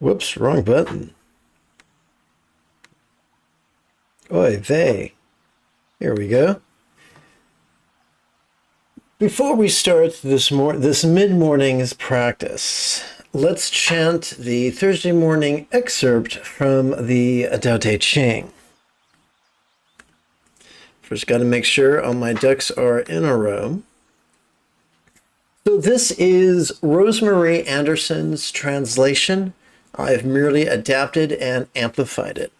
Whoops, wrong button. Oy vey. Here we go. Before we start this mid-morning's practice, let's chant the Thursday morning excerpt from the Tao Te Ching. First, got to make sure all my ducks are in a row. So this is Rosemary Anderson's translation. I've merely adapted and amplified it.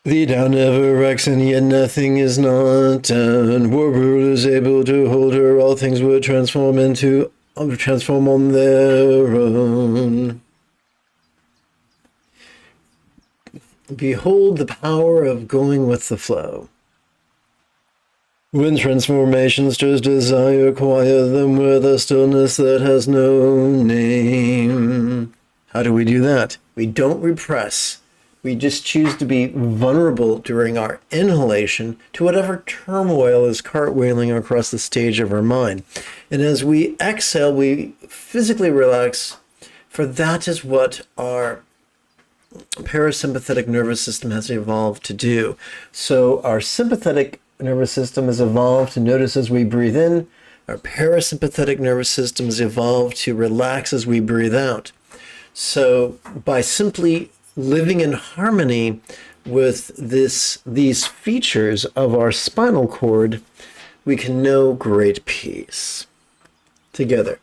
The Tao never wrecks, and yet nothing is not done. War world is able to hold her. All things would transform on their own. Behold the power of going with the flow. When transformation stirs desire, quiet them with a stillness that has no name. How do we do that? We don't repress. We just choose to be vulnerable during our inhalation to whatever turmoil is cartwheeling across the stage of our mind. And as we exhale, we physically relax, for that is what our parasympathetic nervous system has evolved to do. So our sympathetic nervous system has evolved to notice as we breathe in. Our parasympathetic nervous system has evolved to relax as we breathe out. So by simply living in harmony with these features of our spinal cord, we can know great peace. Together.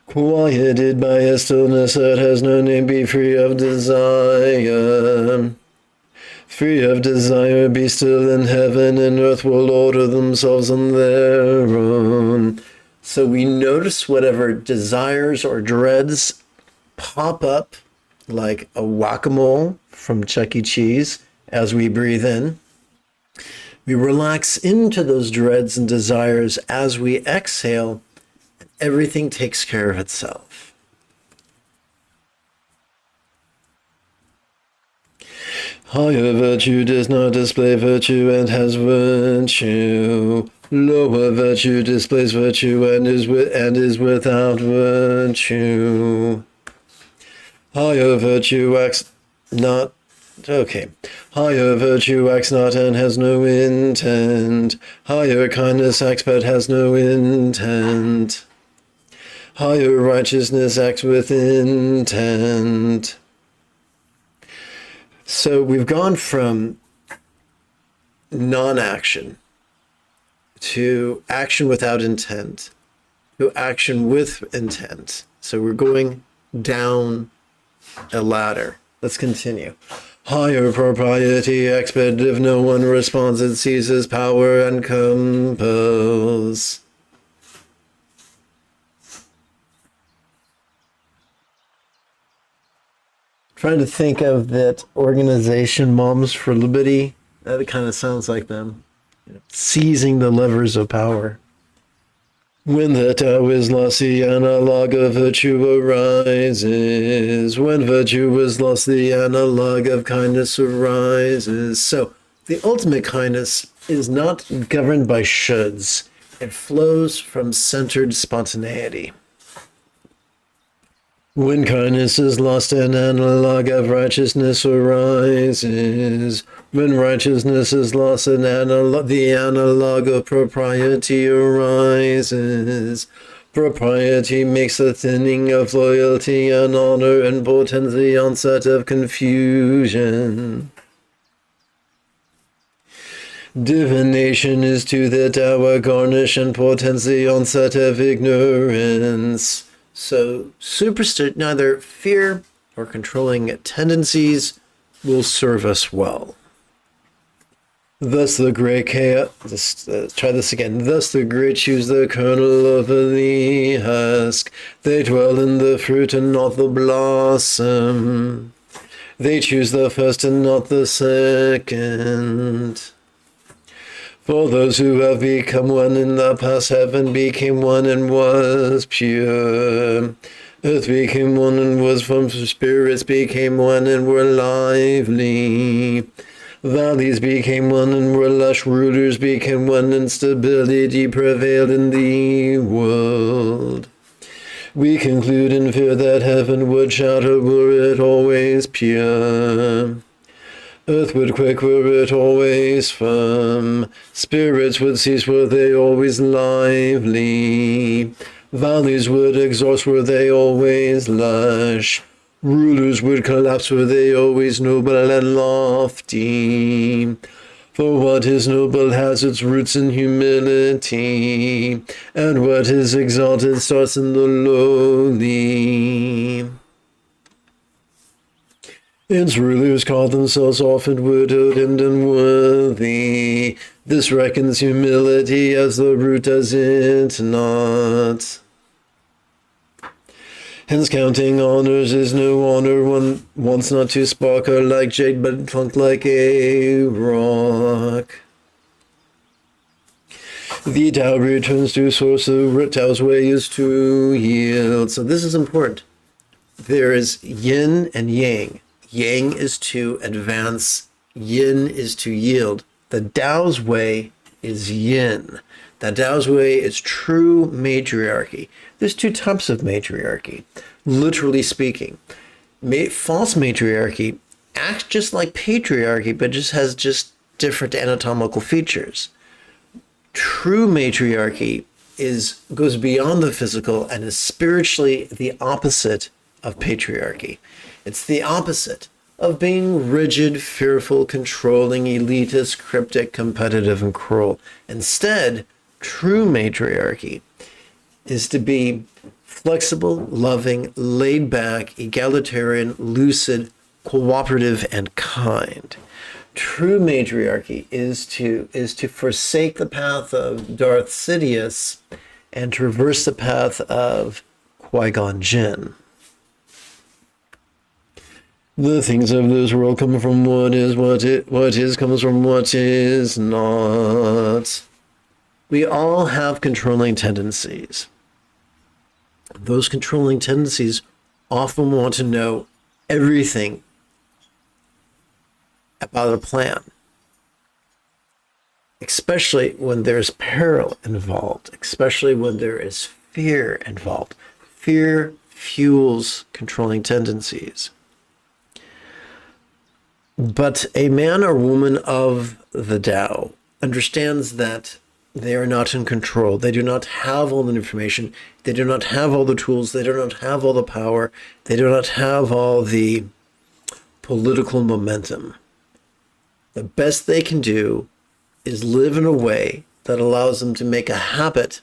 Quieted by a stillness that has no name, be free of desire. Free of desire, be still, in heaven and earth will order themselves on their own. So we notice whatever desires or dreads pop up like a whack-a-mole from Chuck E. Cheese as we breathe in. We relax into those dreads and desires as we exhale. Everything takes care of itself. Higher virtue does not display virtue and has virtue. Lower virtue displays virtue and is without virtue. Higher virtue acts not. Okay. Higher virtue acts not and has no intent. Higher kindness acts but has no intent. Higher righteousness acts with intent. So we've gone from non-action to action without intent to action with intent. So we're going down a ladder. Let's continue. Higher propriety acts, but if no one responds, it seizes power and compels. Trying to think of that organization, Moms for Liberty. That kind of sounds like them. Seizing the levers of power. When the Tao is lost, the analog of virtue arises. When virtue is lost, the analog of kindness arises. So the ultimate kindness is not governed by shoulds. It flows from centered spontaneity. When kindness is lost, an analog of righteousness arises. When righteousness is lost, the analog of propriety arises. Propriety makes the thinning of loyalty and honor and portends the onset of confusion. Divination is to the Tao a garnish and portends the onset of ignorance. So neither fear or controlling tendencies will serve us well. Thus the great chaos, try this again. Thus the great choose the kernel of the husk. They dwell in the fruit and not the blossom. They choose the first and not the second. For those who have become one in the past, heaven became one and was pure. Earth became one and was from spirits became one and were lively. Valleys became one and were lush, rulers became one and stability prevailed in the world. We conclude in fear that heaven would shatter were it always pure. Earth would quake were it always firm. Spirits would cease were they always lively. Valleys would exhaust were they always lush. Rulers would collapse were they always noble and lofty. For what is noble has its roots in humility, and what is exalted starts in the lowly. Its rulers call themselves often widowed and unworthy. This reckons humility as the root, does it not? Hence counting honors is no honor. One wants not to sparkle like jade, but clunk like a rock. The Tao returns to source, the Tao's way is to yield. So this is important. There is yin and yang. Yang is to advance, yin is to yield. The Tao's way is yin. The Tao's way is true matriarchy. There's two types of matriarchy, literally speaking. False matriarchy acts just like patriarchy, but just has different anatomical features. True matriarchy goes beyond the physical and is spiritually the opposite of patriarchy. It's the opposite of being rigid, fearful, controlling, elitist, cryptic, competitive, and cruel. Instead, true matriarchy is to be flexible, loving, laid back, egalitarian, lucid, cooperative, and kind. True matriarchy is to forsake the path of Darth Sidious and traverse the path of Qui-Gon Jinn. The things of this world come from what is comes from what is not. We all have controlling tendencies. Those controlling tendencies often want to know everything about a plan, especially when there's peril involved, especially when there is fear involved. Fear fuels controlling tendencies. But a man or woman of the Tao understands that they are not in control. They do not have all the information. They do not have all the tools. They do not have all the power. They do not have all the political momentum. The best they can do is live in a way that allows them to make a habit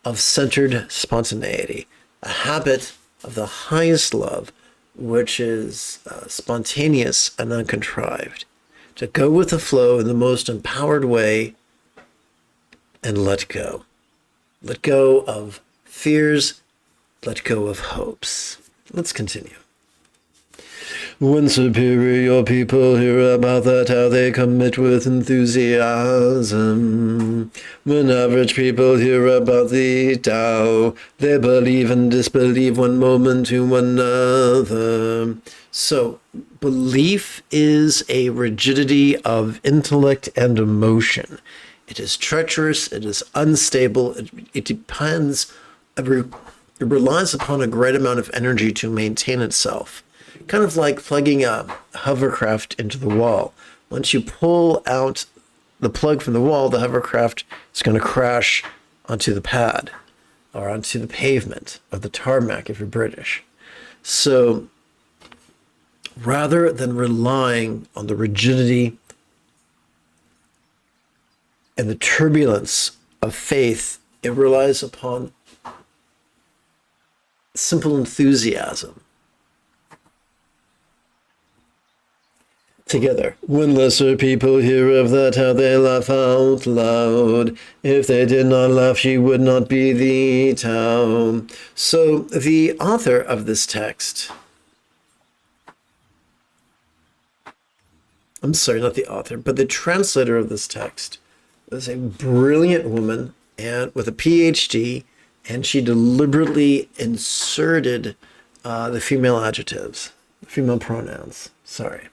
of centered spontaneity, a habit of the highest love, which is spontaneous and uncontrived, to go with the flow in the most empowered way and let go. Let go of fears, let go of hopes. Let's continue. When superior people hear about that, how they commit with enthusiasm. When average people hear about the Tao, they believe and disbelieve one moment to another. So, belief is a rigidity of intellect and emotion. It is treacherous, it is unstable, it depends, it relies upon a great amount of energy to maintain itself. Kind of like plugging a hovercraft into the wall. Once you pull out the plug from the wall, the hovercraft is going to crash onto the pad or onto the pavement or the tarmac if you're British. So rather than relying on the rigidity and the turbulence of faith, it relies upon simple enthusiasm. Together. When lesser people hear of that, how they laugh out loud. If they did not laugh, she would not be the Tao. So the author of this text, I'm sorry, not the author, but the translator of this text was a brilliant woman and with a PhD, and she deliberately inserted the female adjectives, female pronouns. Sorry.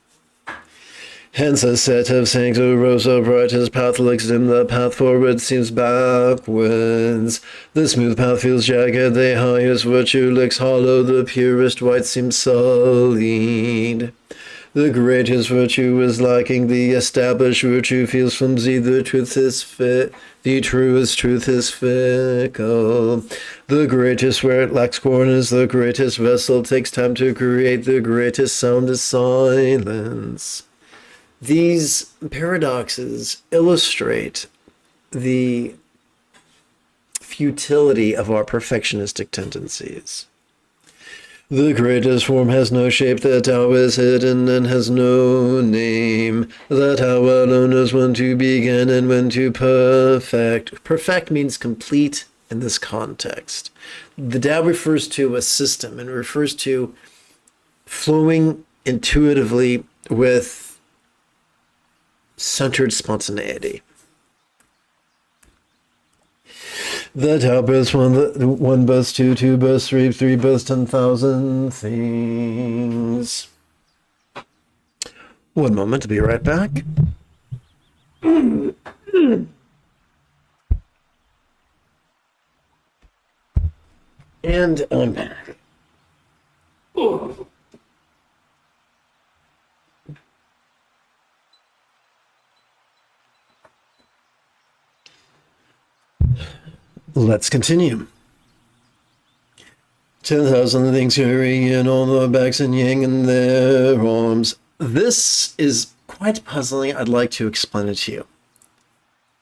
Hence a set of sayings who rose so bright his path looks dim, the path forward seems backwards. The smooth path feels jagged, the highest virtue looks hollow, the purest white seems sullied. The greatest virtue is lacking, the established virtue feels flimsy, the truth is fit. The truest truth is fickle. The greatest where it lacks corners, the greatest vessel takes time to create, the greatest sound is silence. These paradoxes illustrate the futility of our perfectionistic tendencies. The greatest form has no shape, the Tao is hidden and has no name. The Tao alone knows when to begin and when to perfect. Perfect means complete in this context. The Tao refers to a system and refers to flowing intuitively with centered spontaneity. The Tao births one births two, two births three, three births 10,000 things. One moment, I'll be right back. And I'm back. Let's continue. 10,000 things carrying in all the backs and yang in their arms. This is quite puzzling. I'd like to explain it to you.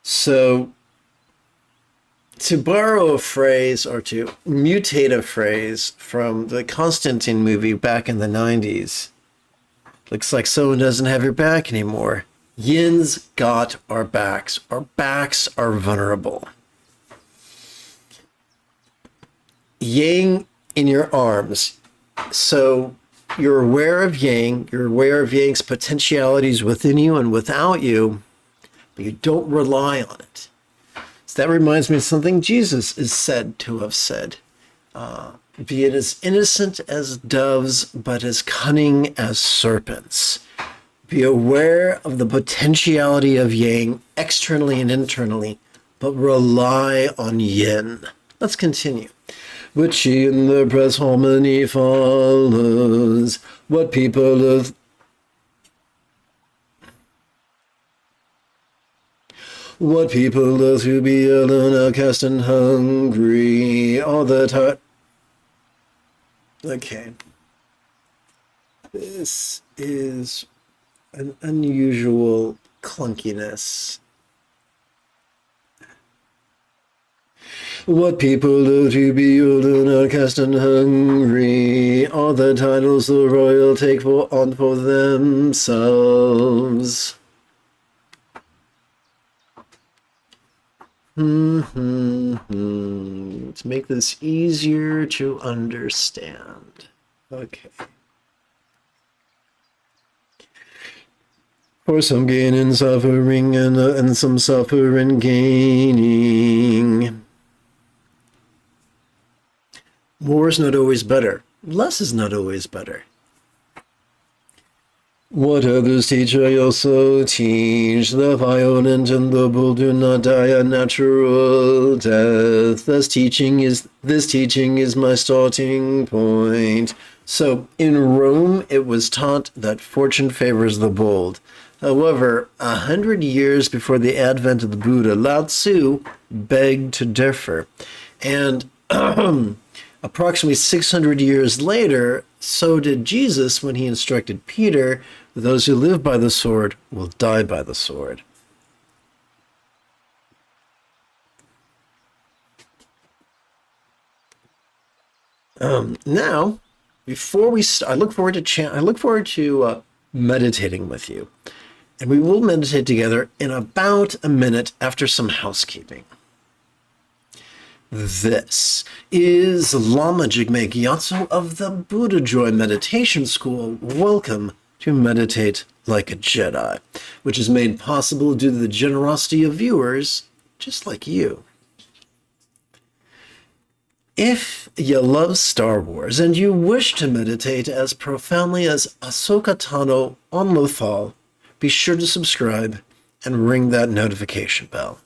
So, to borrow a phrase or to mutate a phrase from the Constantine movie back in the 90s, looks like someone doesn't have your back anymore. Yin's got our backs. Our backs are vulnerable. Yang in your arms. So you're aware of Yang, you're aware of Yang's potentialities within you and without you, but you don't rely on it. So that reminds me of something Jesus is said to have said. Be it as innocent as doves, but as cunning as serpents. Be aware of the potentiality of Yang externally and internally, but rely on Yin. Let's continue. Which she in the press harmony follows. What people of to be alone, outcast and hungry all the time. Okay. This is an unusual clunkiness. What people do to be old and outcast and hungry, all the titles the royal take on for themselves. To make this easier to understand. Okay. For some gain in suffering and some suffer in gaining. More is not always better. Less is not always better. What others teach, I also teach. The violent and the bull do not die a natural death. This teaching is my starting point. So in Rome, it was taught that fortune favors the bold. However, 100 years before the advent of the Buddha, Lao Tzu begged to differ. And approximately 600 years later, so did Jesus when he instructed Peter, those who live by the sword will die by the sword. Now, before we start, I look forward to meditating with you. And we will meditate together in about a minute after some housekeeping. This is Lama Jigme Gyatso of the Buddha Joy Meditation School. Welcome to Meditate Like a Jedi, which is made possible due to the generosity of viewers just like you. If you love Star Wars and you wish to meditate as profoundly as Ahsoka Tano on Lothal, be sure to subscribe and ring that notification bell.